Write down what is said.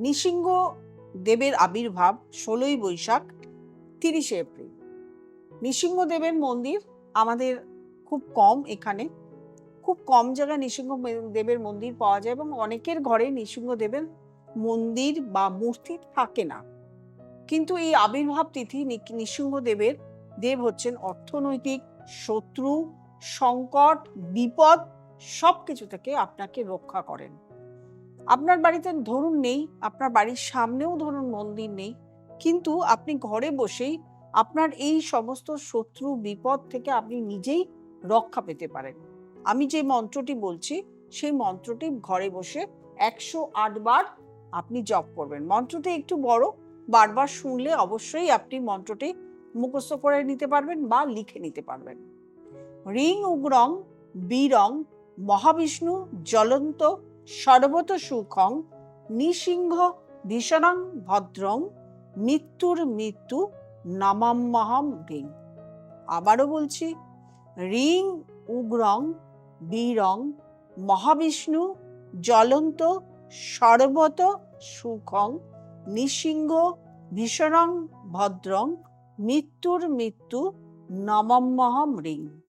নৃসিংহ দেবের আবির্ভাব 16ই বৈশাখ 30শে এপ্রিল। নৃসিংহ দেবের মন্দির আমাদের খুব কম, এখানে খুব কম জায়গায় নৃসিংহ দেবের মন্দির পাওয়া যায় এবং অনেকের ঘরে নৃসিংহ দেবের মন্দির বা মূর্তি থাকে না। কিন্তু এই আবির্ভাব তিথি নৃসিংহ দেব হচ্ছেন অর্থনৈতিক শত্রু, সংকট, বিপদ সবকিছু থেকে আপনাকে রক্ষা করেন। আপনার বাড়িতে ধরুন নেই, আপনার বাড়ির সামনেও ধরুন মন্দির নেই, কিন্তু আপনি ঘরে বসেই আপনার এই সমস্ত শত্রু বিপদ থেকে আপনি নিজেই রক্ষা পেতে পারেন। আমি যে মন্ত্রটি বলছি সেই মন্ত্রটি ঘরে বসে 108 বার আপনি জপ করবেন। মন্ত্রটি একটু বড়, বারবার শুনলে অবশ্যই আপনি মন্ত্রটি মুখস্থ করে নিতে পারবেন বা লিখে নিতে পারবেন। রিং উগ্রং বীরং মহাবিষ্ণু জ্বলন্ত সর্বত সুখং নৃসিংহ ভীষণং ভদ্রং মৃত্যুর মৃত্যু নমাম্যহম রিং। আবারও বলছি, রিং উগ্রং বীরং মহাবিষ্ণু জ্বলন্ত সর্বত সুখং নৃসিংহ ভীষণং ভদ্রং মৃত্যুর মৃত্যু নমাম্যহম রিং।